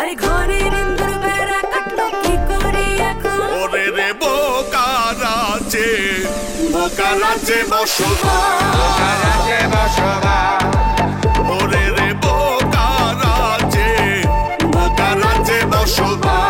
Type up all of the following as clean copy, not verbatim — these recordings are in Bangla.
আরে ঘরের ইন্দুর বেড়া কাটলো কি করি এখন ওরে রে বোকা রাজ্যে বসবাস ওরে রে বোকা রাজ্যে বসবাস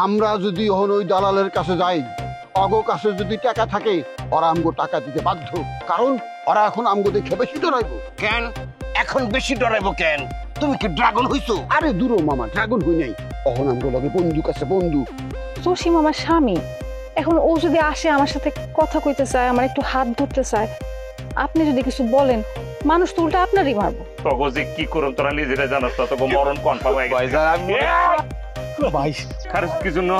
আমরা যদি ওই দালালের কাছে যাই, অগো কাছে যদি টাকা থাকে, ওরা আমগো টাকা দিতে বাধ্য, কারণ ওরা এখন আমগো দেখে বেশি ডরাইবো। কেন এখন বেশি ডরাইবো কেন? তুমি কি ড্রাগন হইছো? আরে দূর মামা, ড্রাগন হই নাই, এখন আমগো লগে বন্দুক আছে, বন্দুক। জসিম আমার স্বামী, এখন ও যদি আসে আমার সাথে কথা কইতে চায়, আমার একটু হাত ধরতে চায়, আপনি যদি কিছু বলেন, মানুষ তো উল্টা আপনারই মারবো। তগো যে কি করুন তোরা নিজেরা জানাস, তগো মরণ কনফার্ম হয়ে গেছে। ভাই খারাপ কিছু না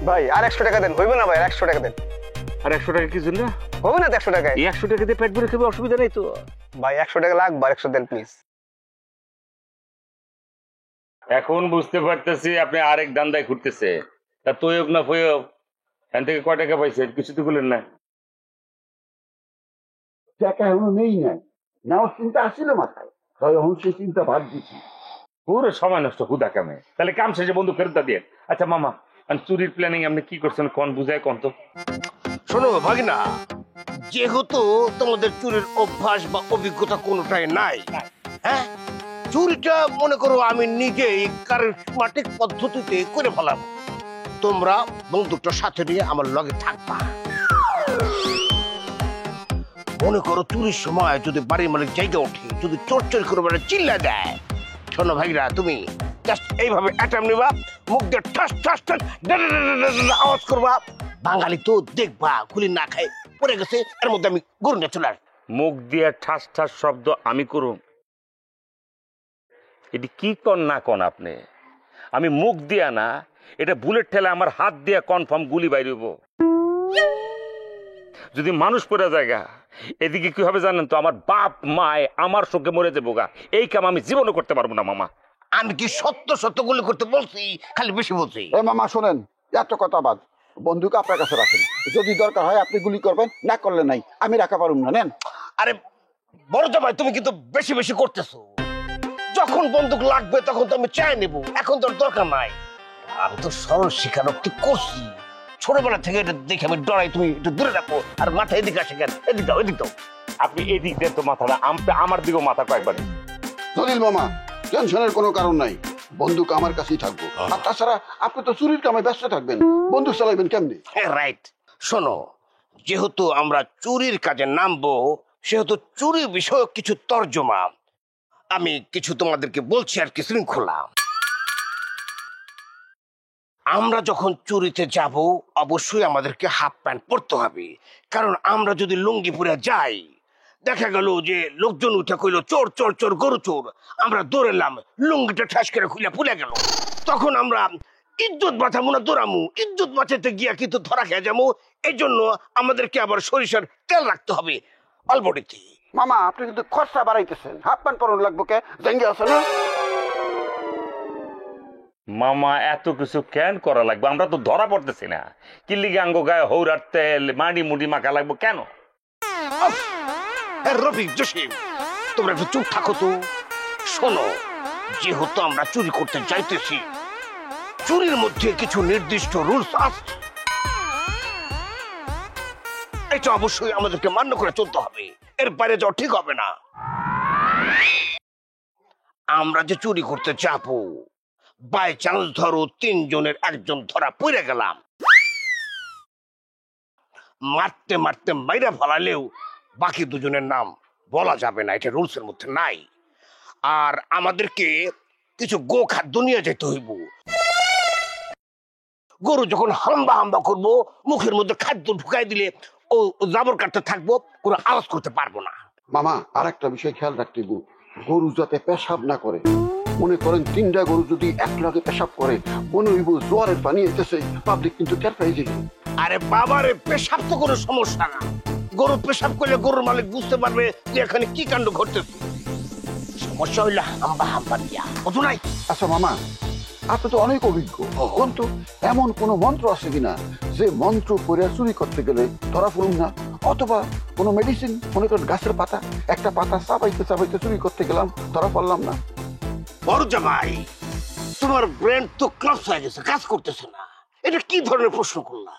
ভাই, আর 100 টাকা দেন। হইবে না ভাই, 100 টাকা দেন। আর 100 টাকা কিছু না হবে না 100 টাকায়? 100 টাকা দিয়ে পেট ভরে খেতে অসুবিধা নেই তো ভাই। 100 টাকা লাগবে, 100 দেন প্লিজ। এখন বুঝতে পারতেছি আপনি আরেক দান্দায় ঘুরতেছে। তা তোয়ক না ফয়ক, এখান থেকে কয় টাকা পাইছে কিছু তো বললেন না। টাকা এখনো নেই নাই, নেওয়ার চিন্তা আসছিল মাথায়, এখন সেই চিন্তা বাদ দিচ্ছি। পুরো সময় নষ্ট হুদা কামে। তাহলে কাম শেষে বন্ধু ফেরত দিয়ে। আচ্ছা মামা, চুরির প্ল্যানিং আপনি কি করছেন কোন বুঝায় কোন তো। শোনো ভাগিনা, যেহেতু তোমাদের চুরির অভ্যাস বা অভিজ্ঞতা কোনোটাই নাই, হ্যাঁ, চুরিটা মনে করো আমি নিজেই কারিশমাটিক পদ্ধতিতে করে ফেলাম। তোমরা বন্দুকটা সাথে নিয়ে আমার লগে থাকবা। মনে করো চুরির সময় যদি বাড়ির মালিক জায়গা ওঠে, যদি চোর চোর করে মানে চিল্লা দেয়, শোনো ভাইরা, তুমি জাস্ট এইভাবে অ্যাটাম নিবা, মুখ দিয়ে ঠাস ঠাস ঠাস আওয়াজ করবা। বাঙালি তো দেখবা গুলি না খায় পড়ে গেছে, এর মধ্যে আমি গরু নিয়ে চলে আসবো। মুখ দিয়ে ঠাস ঠাস শব্দ আমি করুন, এটি কি কন না কন আপনি? আমি মুখ দিয়া না, এটা বুলেট ঠেলে আমার হাত দিয়া কনফার্ম গুলি বাইরব। যদি মানুষ পড়ে জায়গা, এদিকে কি হবে জানেন তো? আমার বাপ মায় আমার সঙ্গে মরে যাবো গা। এই কাম আমি জীবনও করতে পারবো না মামা। আমি কি সত্য সত্য গুলি করতে বলছি, খালি বেশি বলছি? এ মামা শোনেন, এত কথা বাদ, বন্দুক আপনার কাছে রাখেন, যদি দরকার হয় আপনি গুলি করবেন, না করলে নাই, আমি রাখা পারুম না। নেন। আরে বড় জামাই, তুমি কিন্তু বেশি বেশি করতেছো। যখন বন্দুক লাগবে তখন তো আমি চাই নেব, এখন তোর দরকার নাই। আমি তো সরল স্বীকারোক্তি করছি, ছোটবেলা থেকে এটা দেখে আমি ডরাই। তুমি একটু দূরে রাখো, আর মাথা এদিকে আসে কেন? এদিক দাও, এদিক দাও। আপনি এদিক দেন তো মাথাটা, আমার দিকেও মাথা কয়েকবার। জলিল মামা, টেনশনের কোনো কারণ নাই, বন্দুক আমার কাছেই থাকবো। আর তাছাড়া আপনি তো চুরির কামে ব্যস্ত থাকবেন, বন্দুক চালাইবেন কেমনি? রাইট। শোনো, যেহেতু আমরা চুরির কাজে নামবো, সেহেতু চুরি বিষয়ক কিছু তর্জমা আমি কিছু তোমাদেরকে বলছি আর কি শৃঙ্খলা। আমরা যখন চুরিতে যাব, অবশ্যই আমাদেরকে হাফ প্যান্ট পরতে হবে, কারণ আমরা যদি লুঙ্গি পরে যাই, দেখা গেল যে লোকজন উঠে কইল চোর চোর চোর, গরু চোর, আমরা দৌড়েলাম, লুঙ্গিটা ঠাস করে খুলে ফুলে গেল, তখন আমরা ইজ্জত বাঁচাবো না দৌড়ামু, ইজ্জত বাঁচাতে গিয়া কিন্তু ধরা খেয়ে যাবো। এই জন্য আমাদেরকে আবার সরিষার তেল রাখতে হবে অলবডিতে। মামা, আপনি কিন্তু খরচা বাড়াইতেছেন, হাফ প্যান্ট পরন লাগবো কে? জেঙ্গে আছে না মামা, এত কিছু কেন করা লাগবে? আমরা তো ধরা পড়তেছি না। কিল্লিগে আঙ্গ গায়ে হৌরার তেল মাটি মুটি মাখা লাগবো কেন? রফিক, জসিম, তোমরা একটু চুপ থাকো তো। শোনো, যেহেতু আমরা চুরি করতে যাইতেছি, চুরির মধ্যে কিছু নির্দিষ্ট রুলস আছে, এটা অবশ্যই আমাদেরকে মান্য করে চলতে হবে, এর বাইরে যাওয়া ঠিক হবে না। আমরা যে চুরি করতে যাবো, বাই চান্স ধরো 3 জনের একজন ধরা পড়ে গেলাম, মারতে মারতে মাইরা ফেলালেও বাকি 2 জনের নাম বলা যাবে না, এটা রুলসের মধ্যে নাই। আর আমাদেরকে কিছু গো খাদ্য নিয়ে যেতে হইব। গরু যখন হাম্বা হাম্বা করবো, মুখের মধ্যে খাদ্য ঢুকাই দিলে ও জাবর কাটতে থাকবো, কোনো আওয়াজ করতে পারবো না। মামা আর একটা বিষয় খেয়াল রাখতে গো, গরু যাতে পেশাব না করে। মনে করেন 3টা গরু যদি একলগে পেশাব করে, মনে হইব জোয়ারের পানি এসেছে, পাবলিক কিন্তু টের পাই যাবে। আরে বাবারে, পেশাব তো কোনো সমস্যা না। গরু পেশাব করলে গরুর মালিক বুঝতে পারবে যে এখানে কি কাণ্ড ঘটতেছে। সমস্যা হইলে হাম্বা হাম্বা দিয়া কত নাই। আচ্ছা মামা, আপনি তো অনেক অভিজ্ঞ, কিন্তু এমন কোনো মন্ত্র আছে কিনা যে মন্ত্র পড়ে চুরি করতে গেলে ধরা পড়ুন না? অথবা কোনো মেডিসিন, মনে করেন গাছের পাতা, একটা পাতা চাবাইতে চাবাইতে চুরি করতে গেলাম, ধরা পড়লাম না। বড় জামাই, তোমার ব্রেন তো ক্লাস হয়ে গেছে, কাজ করতেছে না। এটা কি ধরনের প্রশ্ন করলা?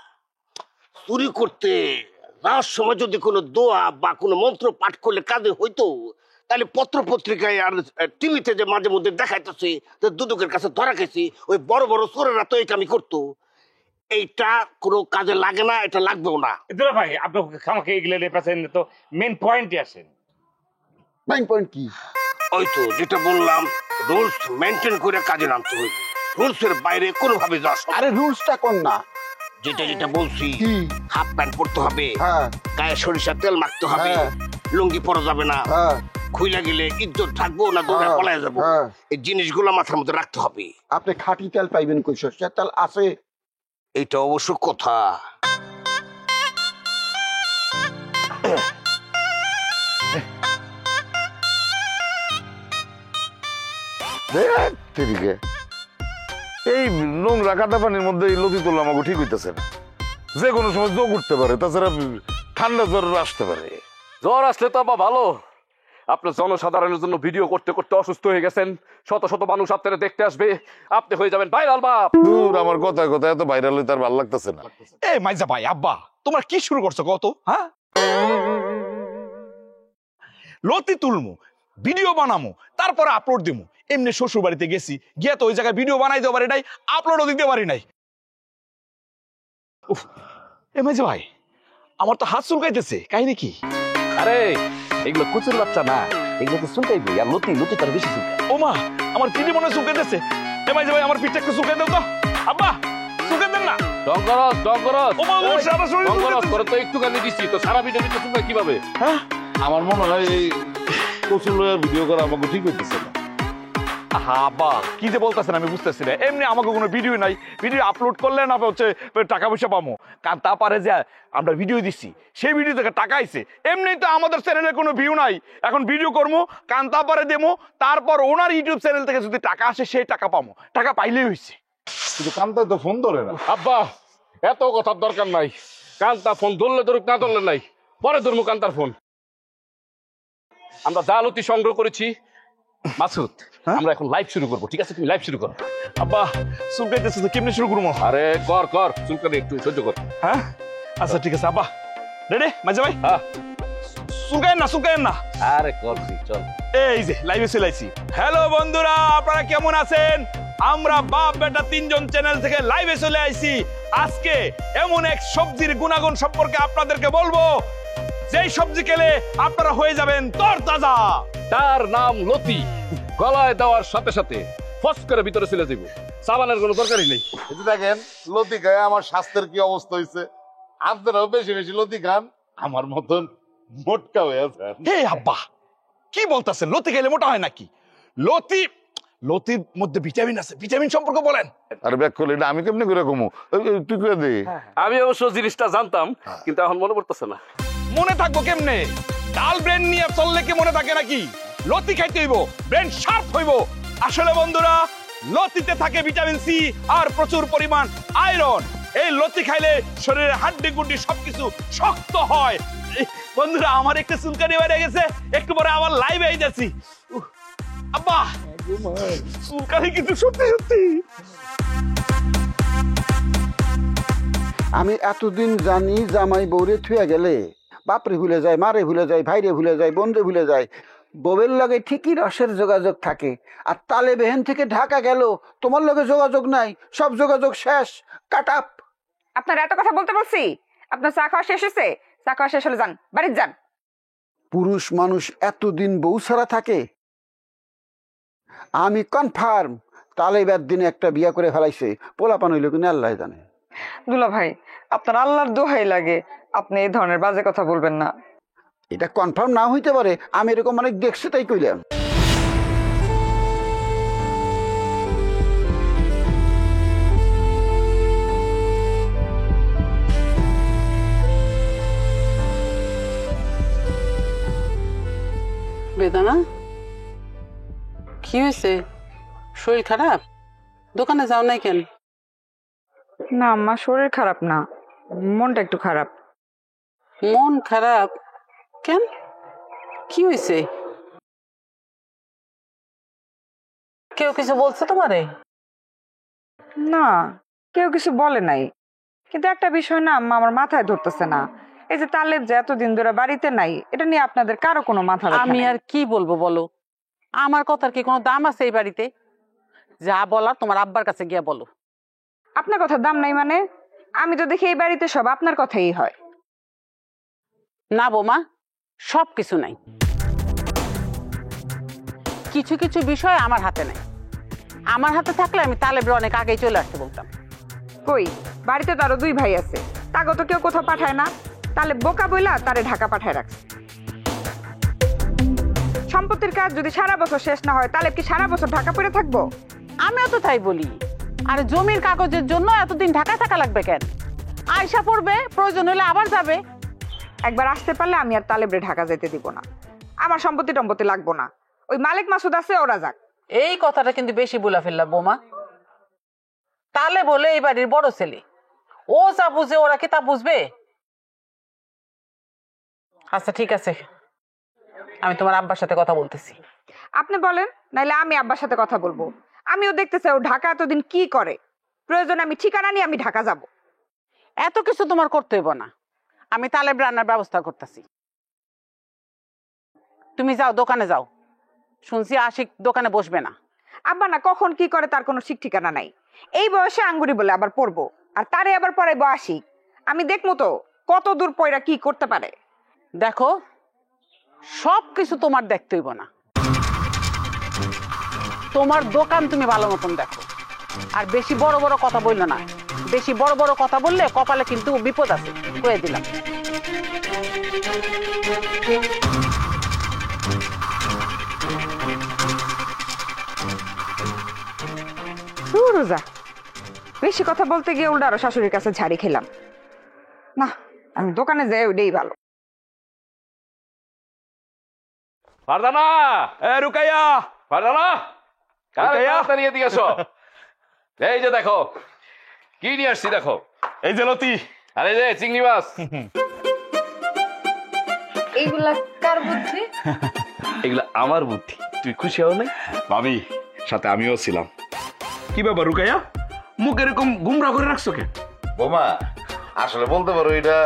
চুরি করতে যাওয়ার সময় যদি কোনো দোয়া বা কোনো মন্ত্র পাঠ করলে কাজে হইতো, তাহলে পত্র পত্রিকায় আর টিভিতে যে মাঝে মধ্যে দেখাইতেছে যে দুদকের কাছে ধরা খেয়েছি, ওই বড় বড় চোরেরা তো এই কামই করতো। এইটা কোনো কাজে লাগে না, এটা লাগবেও না। দুলা ভাই, আপনি খামাকে এগুলো লেপেছেন তো, মেন পয়েন্টে আসেন। মেইন পয়েন্ট কি? ওই তো যেটা বললাম, রুলস মেনটেন করে কাজে নামতে হইবে। রুলসের বাইরে কোনোভাবে যাওয়া সম্ভব না। আরে রুলসটা কোন না? যেটা যেটা বলছি, কি? হাফ প্যান্ট পরতে হবে, হ্যাঁ গায়ে সরিষার তেল মাখতে হবে, হ্যাঁ। লুঙ্গি পরা যাবে না, হ্যাঁ খুইলা গেলে ইজ্জত থাকবো না দৌড়ে হ্যাঁ, পলায় যাবো, হ্যাঁ। এই জিনিসগুলো মাথার মধ্যে রাখতে হবে। আপনি খাঁটি তেল পাইবেন কই? সরষের তেল আছে? এটা অবশ্য কথা। এই নোংরা কাদা পানির মধ্যে এই লতি তোলা আমাকে ঠিক হইতেছে না। যে কোনো সময় যোগ উঠতে পারে, তাছাড়া ঠান্ডা জ্বর আসতে পারে। জ্বর আসলে তো আবার ভালো, আপনার জনসাধারণের জন্য ভিডিও করতে করতে অসুস্থ হয়ে গেছেন, শত শত মানুষ আপনারা দেখতে আসবে, আপনি হয়ে যাবেন ভাইরাল বাপ। দূর, আমার কথায় কথায় এত ভাইরাল হইতে আর ভালো লাগতেছে না। এ মাইজা ভাই, আব্বা তোমরা কি শুরু করছো কত? হ্যাঁ, লতি তুলমু, ভিডিও বানামু, তারপরে আপলোড দিমু। এমনি শ্বশুর বাড়িতে গেছি, গিয়ে তো ওই জায়গায় ভিডিও বানাইতে পারি নাই, আপলোডও দিতে পারি নাই। উফ, এ মাইজা ভাই, আমার তো হাত চুলকাইতেছে, কাহিনী কি? আরে এগুলো কুচুর বাচ্চা না, এগুলো তো চুলকাইবি, আর লতি লতি তার বেশি চুলকায়। ও মা, আমার পিঠে মনে হয় চুলকাইতেছে। এ মাইজা ভাই, আমার পিঠটা একটু চুলকাই দাও তো। আব্বা চুলকাই দেন না। ডঙ্গরস ডঙ্গরস ও মা, ও সারা শরীর ডঙ্গরস চুলকাইতেছে। করে তো একটুখানি দিছি, তো সারা ভিডিও দিতে চুলকায় কিভাবে? হ্যাঁ, আমার মনে হয় এই কচুর লয়ার ভিডিও করা আমাকে ঠিক হইতেছে না। আব্বা কি যে বলতেছেন আমি বুঝতেছি না। এমনি আমাকে কোনো ভিডিও নাই, ভিডিও আপলোড করলে না হচ্ছে টাকা পয়সা পাবো। কারণ তা পারে যে আমরা ভিডিও দিচ্ছি, সেই ভিডিও থেকে টাকা আইছে। এমনি তো আমাদের চ্যানেলে কোনো ভিউ নাই, এখন ভিডিও করবো, কান্তা পারে দেবো, তারপর ওনার ইউটিউব চ্যানেল থেকে যদি টাকা আসে সেই টাকা পাবো, টাকা পাইলেই হয়েছে। কিন্তু কান্তায় তো ফোন ধরে না। আব্বা এত কথার দরকার নাই, কান্তা ফোন ধরলে ধরুক, না ধরলে নাই, পরে ধরবো কান্তার ফোন। আমরা যা লতি সংগ্রহ করেছি, মাসুদ আমরা এখন লাইভ শুরু করবো, ঠিক আছে? তুমি লাইভ শুরু করো। আব্বা চুলকাইতেছে তো কেমনি শুরু করবো? আরে কর কর, চুলকানি একটু সহ্য কর। হ্যাঁ আচ্ছা ঠিক আছে আব্বা, রেডি মাঝে ভাই? হ্যাঁ, চুলকায়েন না। আরে করছি, চল। এই যে লাইভে চলে আইছি। হ্যালো বন্ধুরা, আপনারা কেমন আছেন? আমরা বাপ বেটা 3 জন চ্যানেল থেকে লাইভে চলে আইছি। আজকে এমন এক সবজির গুণাগুণ সম্পর্কে আপনাদেরকে বলবো, যেই সবজি খেলে আপনারা হয়ে যাবেন তরতাজা। তার নাম লতি, গলায় দেওয়ার সাথে সাথে ফস করে ভিতরে চলে যাবো, সাবানের কোনো দরকারই নেই। এই যে দেখেন লতি খায় আমার স্বাস্থ্যের কি অবস্থা হয়েছে। আপনারাও বেশি বেশি লতি খান, আমার মতন মোটকা হয়ে আছেন। হে আব্বা কি বলতেছেন? লতি খেলে মোটা হয় নাকি? লতির মধ্যে ভিটামিন আছে, ভিটামিন সম্পর্কে বলেন। আর ব্যাক করলে এটা আমি কেমনি করে কমু? তুই করে দে। আমি অবশ্য জিনিসটা জানতাম, কিন্তু এখন মনে পড়তেছে না। মনে থাকবো কেমনে? ডাল ব্রেন নিয়ে চললে কি মনে থাকে নাকি? লতি খাইতে হইব, ব্রেন শার্প হইব। আসলে বন্ধুরা, লতিতে থাকে ভিটামিন সি আর প্রচুর পরিমাণ আয়রন। এই লতি খাইলে শরীরের হাড্ডি গুড্ডি সবকিছু শক্ত হয়। বন্ধুরা, আমার একটু চুলকানি বেড়ে গেছে, একটু পরে আমার লাইভে এই যাচ্ছি। আব্বা চুলকানি কিন্তু সত্যি সত্যি। আমি এতদিন জানি জামাই বউরে থুয়ে গেলে বাপরে ভুলে যায়, মারে ভুলে যায়, ভাইরে ভুলে যায়, বোনরে ভুলে যায়। বউয়ের লগে ঠিকই রসের যোগাযোগ থাকে, আর তালে বেহেন থেকে ঢাকা গেল তোমার লগে যোগাযোগ নাই, সব যোগাযোগ শেষ, কাট আপ। আপনার এত কথা বলতে বলছি? আপনার চা খাওয়া শেষ হয়েছে? চা খাওয়া শেষ হলে যান, বাড়িতে যান। পুরুষ মানুষ এতদিন বউ ছাড়া থাকে? আমি কনফার্ম তালেবের দিনে একটা বিয়া করে ফেলাইছে, পোলাপান হইল কিনা আল্লাহ জানে। দুলা ভাই, আপনার আল্লাহর দোহাই লাগে, আপনি এই ধরনের বাজে কথা বলবেন না। এটা কনফার্ম না হইতে পারে, আমি এরকম অনেক দেখছি তাই কইলাম। বেদানা, কি হয়েছে? শরীর খারাপ? দোকানে যাও নাই কেন? না আম্মা, শরীর খারাপ না, মনটা একটু খারাপ। মন খারাপ কেন? কি হয়েছে? কেউ কিছু বলছে তোমারে? না, কেউ কিছু বলে নাই, কিন্তু একটা বিষয় না আম্মা আমার মাথায় ধরতেছে না। এই যে তালেব যে এতদিন ধরে বাড়িতে নাই, এটা নিয়ে আপনাদের কারো কোনো মাথা ব্যথা আমি নাই? আর কি বলবো বলো, আমার কথার কি কোনো দাম আছে এই বাড়িতে? যা বলার তোমার আব্বার কাছে গিয়া বলো। আপনার কথার দাম নাই মানে? আমি তো দেখি এই বাড়িতে সব আপনার কথাই হয়। না বৌমা, সব কিছু নাই, কিছু কিছু বিষয় আমার হাতে নাই। আমার হাতে থাকলে আমি তালেবের অনেক আগেই চলে আসতে বলতাম। কই, বাড়িতে তো আরো 2 ভাই আছে, তাকে তো কেউ কোথাও পাঠায় না। তাহলে বোকা বইলা তারে ঢাকা পাঠায় রাখছে। সম্পত্তির কাজ যদি সারা বছর শেষ না হয়, তাহলে কি সারা বছর ঢাকা পড়ে থাকবো? আমিও তো তাই বলি। আর জমির কাগজের জন্য এতদিন ঢাকায় থাকা লাগবে কেন? আয়সা পড়বে, প্রয়োজন হলে আবার যাবে। একবার আসতে পারলে আমি আর তালেবরে ঢাকা যেতে দিব না। আমার সম্পত্তি টম্পত্তি লাগবো না, ওই মালিক মাসুদ আছে, ওরা যাক। এই কথাটা কিন্তু বেশি বলে ফেললাম বৌমা। তালে বলে এই বাড়ির বড় ছেলে, ও যা বুঝে ওরা কি তা বুঝবে? আচ্ছা ঠিক আছে, আমি তোমার আব্বার সাথে কথা বলতেছি। আপনি বলেন, নাইলে আমি আব্বার সাথে কথা বলবো। আমিও দেখতে চাই ও ঢাকা এতদিন কি করে। প্রয়োজন আমি ঠিকানা নিয়ে আমি ঢাকা যাব। এত কিছু তোমার করতে হইব না, আমি তালেব রান্নার ব্যবস্থা করতেছি। তুমি যাও, দোকানে যাও। শুনছি আশিক দোকানে বসবে না। আব্বা না কখন কি করে তার কোনো ঠিক ঠিকানা নাই। এই বয়সে আঙ্গুরি বলে আবার পড়বো, আর তারে আবার পড়াইবো আশিক। আমি দেখবো তো কত দূর পয়রা কি করতে পারে। দেখো, সব কিছু তোমার দেখতে হইব না, তোমার দোকান তুমি ভালো মতন দেখো। আর বেশি বড় বড় কথা বললো না, বেশি বড় বড় কথা বললে কপালে কিন্তু বিপদ আছে, কয়ে দিলাম। রোজা বেশি কথা বলতে গিয়ে উল্টা আরো শাশুড়ির কাছে ঝাড়ি খেলাম। না, আমি দোকানে যাই, ওইটাই ভালো। ফারদানা, এ রুকাইয়া, ফারদানা, তাড়াতাড়ি এদিকে এসো। এই যে দেখো কি নিয়ে আসছি, দেখো। এই যে লতি, আরে যে চিংড়ি মাছ। এইগুলা কার বুদ্ধি? এগুলা আমার বুদ্ধি, তুই খুশি হও না? ভাবি সাথে আমিও ছিলাম। কি ব্যাপার রুকাইয়া, মুখ এরকম গুমরা করে রাখছো কেন? বোমা, আসলে বলতে পারো এটা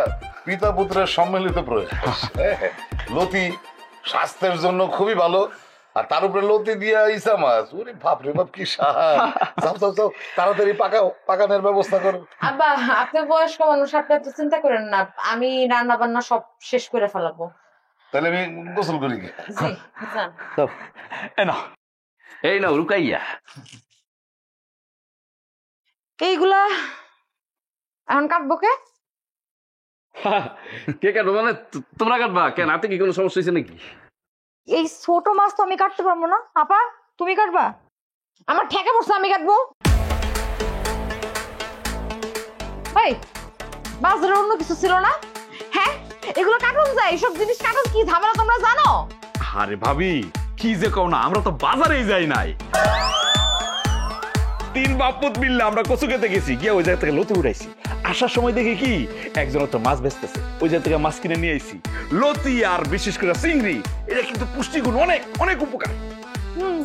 পিতা পুত্রের সম্মিলিত প্রয়োগ। লতি স্বাস্থ্যের জন্য খুবই ভালো, আর তার উপরে লতি দিয়া ইসা মাছ, ওরে বাপ রে বাপ, কি স্বাদ! যাও যাও যাও, তাড়াতাড়ি পাকানোর ব্যবস্থা করো। আব্বা, আপনি বয়স্ক মানুষ, আপনি এত চিন্তা করেন না, আমি রান্না বান্না সব শেষ করে ফেলাবো। তাহলে আমি গোসল করি কি? জি, যান। এই নাও রুকাইয়া। এইগুলা এখন কাটবো কে? কে কাটবো মানে? তোমরা কাটবা কেন? হাতে কি কোনো সমস্যা হয়েছে নাকি? এই ছোট মাছ তো আমি কাটতে পারবো না। আপা, তুমি কাটবা? আমার ঠেকা পড়ছে, আমি কাটবো। এই বাজারে অন্য কিছু ছিল না? হ্যাঁ, এগুলো কাটুন যায়, এইসব জিনিস কাটুন কি ঝামেলা তোমরা জানো? আরে ভাবি, কি যে কও না, আমরা তো বাজারেই যাই নাই। 3 বাপুত মিললে আমরা কচু খেতে গেছি, গিয়ে ওই জায়গা থেকে লতি উঠাইছি। আসার সময় দেখি কি একজন তো মাছ বেচতেছে, ওই জায়গা থেকে মাছ কিনে নিয়ে আইছি। লতি আর বিশেষ করে চিংড়ি, এটা কিন্তু পুষ্টিগুণ অনেক অনেক উপকার।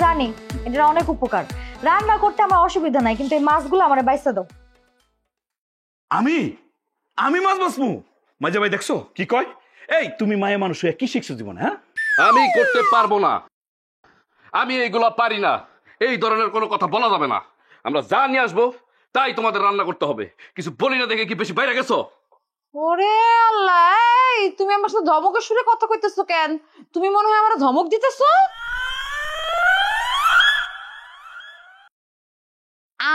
জানি এটা অনেক উপকার, রান্না করতে আমার অসুবিধা নাই, কিন্তু এই মাছগুলো আমার বাইসা দাও। আমি মাছ বাঁচমু? মাঝে ভাই দেখছো কি কয়? এই তুমি মায়া মানুষ হয়ে কি শিখছো জীবনে? হ্যাঁ, আমি করতে পারবো না, আমি এইগুলা পারি না। এই ধরনের কোনো কথা বলা যাবে না। আমরা যা নিয়ে আসবো তাই তোমাদের রান্না করতে হবে। কিছু বলি না দেখে কি বেশি বাইরে গেছো? ওরে আল্লাহ, এই তুমি আমার সাথে ধমকের সুরে কথা কইতেছো কেন? তুমি মনে হয় আমার ধমক দিতেছো?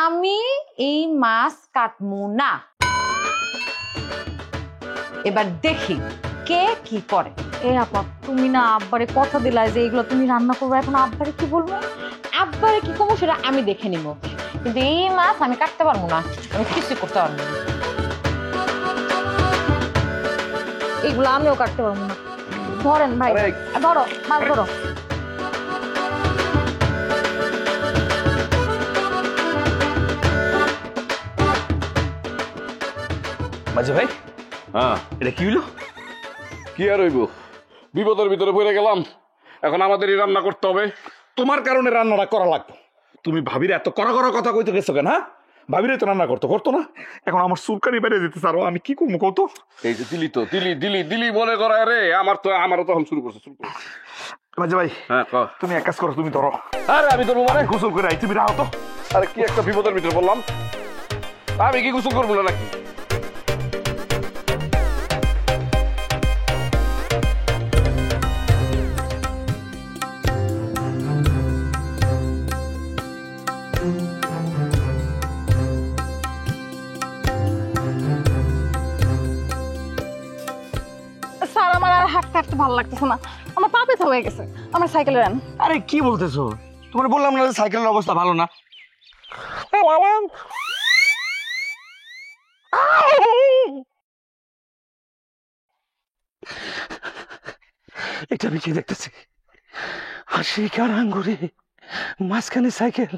আমি এই মাছ কাটমু না। এবার দেখি কে কি করে। এ আপা, তুমি না আব্বারে কথা দিলা যে এগুলো তুমি রান্না করবে, এখন আব্বারে কি বলবো? আব্বারে কি করবো সেটা আমি দেখে নিব, কিন্তু এই মাছ আমি কাটতে পারবো না, আমি কিছু করতে পারবো না। এগুলো আমিও কাটতে পারবো না। ধরেন ভাই, ধরো মাছ ধরো। মাঝে ভাই, হ্যাঁ, এটা কি হইলো? কি আর হইব, বিপদের ভিতরে পড়ে গেলাম। এখন আমাদেরই রান্না করতে হবে। তোমার কারণে রান্নাটা করা লাগতো। তুমি ভাবির এত কড়া কড়া কথা কইতে গেছো কেন? হ্যাঁ, ভাবিরে তো রান্না করতো না। এখন আমার চুলকানি বেড়ে যেতে চারো, আমি কি করবো কত? এই যে দিলি তো দিলি মনে করায় রে, আমারও তখন শুরু করছে। মাঝে ভাই, হ্যাঁ তুমি এক কাজ করো, তুমি ধরো। আরে আমি ধরবো মানে? গোসল করে আই, তুমি রাখো তো। আরে কি একটা বিপদের ভিতরে বললাম, আমি কি গোসল করবো না নাকি? স্যার, আমার আর হাঁটতে হাঁটতে ভালো লাগতেছে না, আমার পা ব্যথা হয়ে গেছে, আমার সাইকেলে রান। আরে কি বলতেছো? তোমার বললাম না যে সাইকেলের অবস্থা ভালো না। এটা আমি কি দেখতেছি? আশিক আর আঙ্গুরে মাঝখানে সাইকেল,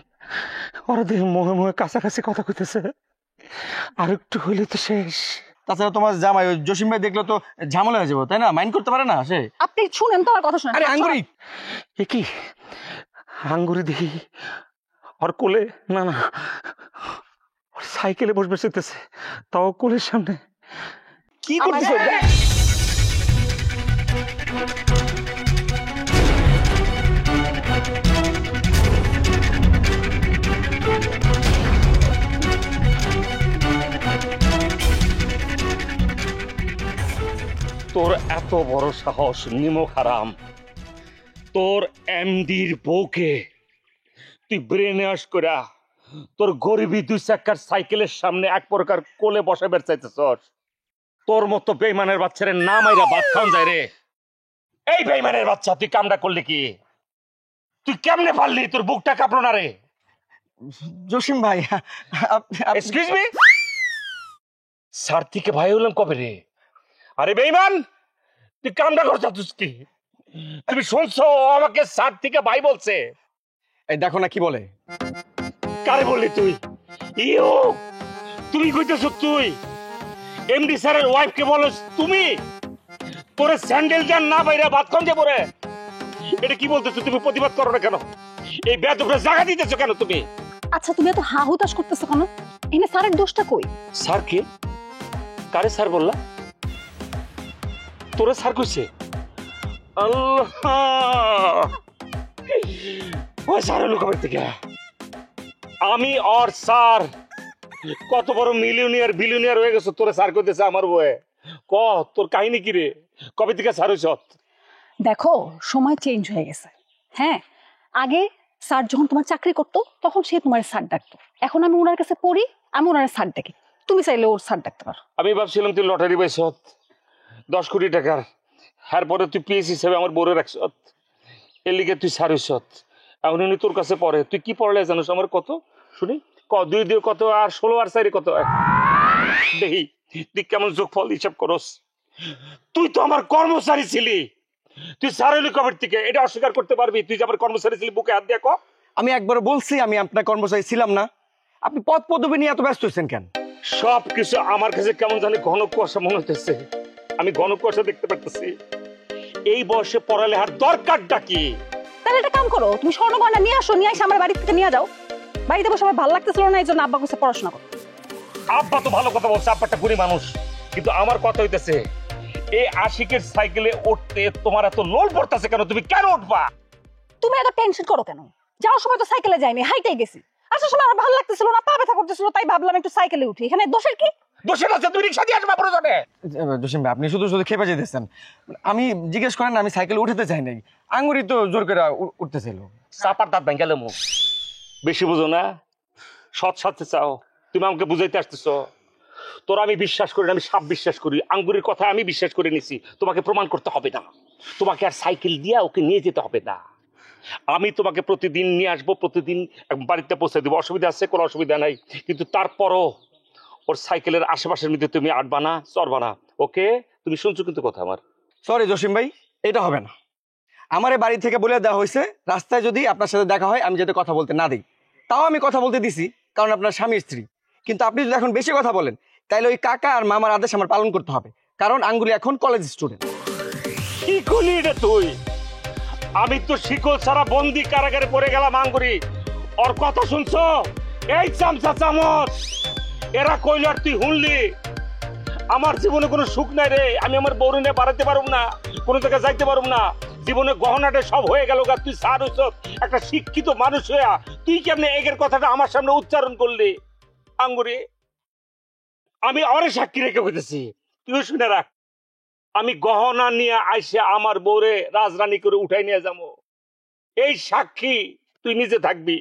ওরা দেহ মোহে মোহে কাছাকাছি কথা কইতেছে। আর একটু হইলে তো শেষ। তাছাড়া তোমার জামাই ওই জসিম ভাই দেখলে তো ঝামেলা হয়ে যাবো, তাই না? মাইন্ড করতে পারে না সে। আপনি শুনেন তো আমার কথা, শুনেন। আরে আঙ্গুরি, এ কি আঙ্গুরি দেখি ওর কোলে, না না, ওর সাইকেলে বসবে শিখতেছে, তাও কোলের সামনে। কি করতেছো? তোর এত বড় সাহস নিমক হারাম, তোর এমডির বউকে তুই ব্রেন ওয়াশ করা তোর গরিবী 2 চাকার সাইকেলের সামনে এক প্রকার কোলে বসে বের চাইতেছস। তোর মতো বেইমানের বাচ্চারে না মাইরা ভাত খাওয়ান যায় রে। এই বেইমানের বাচ্চা, তুই কামটা করলি কি? তুই কেমনে পারলি? তোর বুকটা কাঁপলো না রে? জসিম ভাই, এক্সকিউজ মি, স্যার থেকে ভাই হলাম কবে রে? আরে বেইমান, তুই কামটা করছিস কি? তুমি শুনছো আমাকে স্যার থেকে ভাই বলছে? এই দেখো না কি বলে। কারে বললি তুই? ইও, তুমি কইতেছো তুই এমডি স্যারের ওয়াইফকে বলছ তুমি? তোরে স্যান্ডেল জান না বাইরে ভাত খান যাবো রে? এটা কি বলতেছো? তুমি প্রতিবাদ করো না কেন? এই বেয়াদবরে জায়গা দিতেছো কেন তুমি? আচ্ছা, তুমি এত হা হুতাশ করতেছো কেন? এনে স্যারের দোষটা কই? স্যার কে? কারে স্যার বললা? তোরে স্যার কইছে? আল্লাহ, ওই স্যারের লোক আমার থেকে আমি আর স্যার কত বড় মিলিয়নিয়ার বিলিয়নিয়ার হয়ে গেছে, তোরে স্যার কইতেছে আমার বয়ে। ক তোর কাহিনী কি রে? কবে থেকে স্যার হইছ? দেখো, সময় চেঞ্জ হয়ে গেছে। হ্যাঁ, আগে স্যার যখন তোমার চাকরি করতো তখন সে তোমার স্যার ডাকতো, এখন আমি ওনার কাছে পড়ি, আমি ওনার স্যার ডাকি। তুমি চাইলে ওর স্যার ডাকতে পারো। আমি ভাবছিলাম তুই লটারি পাইছ 10 কোটি টাকার, এরপরে তুই পিএস হিসেবে আমার বউরে রাখছ, এর লিগে তুই স্যার হইছ। এখন উনি তোর কাছে পড়ে, তুই কি পড়লে জানোস আমার? কত শুনি, 2 2 কত, আর 16 আর 4 কত? দেখি তুই কেমন যোগফল হিসাব করস। তুই তো আমার কর্মচারী ছিলি, তুই স্যার হইলি কবে থেকে? এটা অস্বীকার করতে পারবি তুই যে আমার কর্মচারী ছিলি? বুকে হাত দিয়ে ক। আমি একবার বলছি আমি আপনার কর্মচারী ছিলাম না। আপনি পদ পদবি নিয়ে এত ব্যস্ত হয়েছেন কেন? সবকিছু আমার কাছে কেমন জানি ঘন কুয়াশা মনে হতেছে। আমি ঘন কুয়াশা দেখতে পারতেছি। এই বয়সে পড়ালেখার দরকারটা কি? তাহলে একটা কাম করো, তুমি স্বর্ণগয়না নিয়ে আসো, নিয়ে এসে আমার বাড়ি থেকে নিয়ে যাও। বাড়িতে বসে আমার ভালো লাগতেছিল না, এই জন্য আব্বা কাছে পড়াশোনা করো। আব্বা তো ভালো কথা বলছে, আব্বাটা বুড়ি মানুষ, কিন্তু আমার কথা হইতেছে এই আশিকের সাইকেলে উঠতে তোমার এত লোল পড়তেছে কেন? তুমি কেন উঠবা? তুমি এত টেনশন করো কেন? যাওয়ার সময় তো সাইকেলে যাইনি, হাইটেই গেছি। আসার সময় আমার ভালো লাগতেছিল না, পা ব্যথা করতেছিল, তাই ভাবলাম একটু সাইকেলে উঠি। এখানে দোষের কি? দোষের আছে তুমি রিকশা দিয়ে আসবা প্রয়োজনে। জসিম ভাই, আপনি শুধু শুধু খেপে যেতেছেন। আমি জিজ্ঞেস করেন না, আমি সাইকেল উঠাতে চাই নাই, আঙ্গুরি তো জোর করে উঠতেছিল। চাপার দাঁত ভেঙে গেলে মুখ। বেশি বুঝো না, সৎ সাথে চাও। তুমি আমাকে বুঝাইতে আসতেছ। তোরা আমি বিশ্বাস করি না, আমি সাপ বিশ্বাস করি। আঙ্গুরের কথা আমি বিশ্বাস করে নিছি। তোমাকে প্রমাণ করতে হবে না, তোমাকে আর সাইকেল দিয়ে ওকে নিয়ে যেতে হবে না। আমি তোমাকে প্রতিদিন নিয়ে আসবো, প্রতিদিন বাড়িতে পৌঁছে দেবো। অসুবিধা আছে? কোনো অসুবিধা নাই, কিন্তু তারপরও ওর সাইকেলের আশেপাশের মধ্যে তুমি আটবা না, চড়বা না। ওকে? তুমি শুনছো কিন্তু কথা আমার। সরি জসিম ভাই, এটা হবে না। আমার এই বাড়ি থেকে বলে দেওয়া হয়েছে, রাস্তায় যদি আপনার সাথে দেখা হয় আমি যাতে কথা বলতে না দিই। তাও আমি কথা বলতে দিছি, কারণ আপনার স্বামী স্ত্রী। কিন্তু আপনি যদি এখন বেশি কথা বলেন, তাহলে ওই কাকা আর মামার আদেশ আমার পালন করতে হবে, কারণ আঙ্গুলি এখন কলেজ স্টুডেন্ট। কি করলি রে তুই? আমি তো শিকল ছাড়া বন্দি কারাগারে পড়ে গেলাম আঙ্গুরি। ওর কথা শুনছো? এই চামচা চামচ, এরা কইল আর তুই শুনলি? আমার জীবনে কোনো সুখ নাই রে। আমি আমার বউরে নিয়ে বাড়াতে পারব না, কোনো জায়গায় যাইতে পারব না। জীবনে গহনাটা সব হয়ে গেল। তুই সার হইছ একটা শিক্ষিত মানুষ হইয়া, তুই কেমনে এগের কথাটা আমার সামনে উচ্চারণ করলি? আঙ্গুরি, আমি অরে সাক্ষী রেখে হইতেছি, তুই শুনে রাখ। আমি গহনা নিয়ে আইসে আমার বউরে রাজরানী করে উঠাই নিয়ে যাবো। এই সাক্ষী তুই নিজে থাকবি।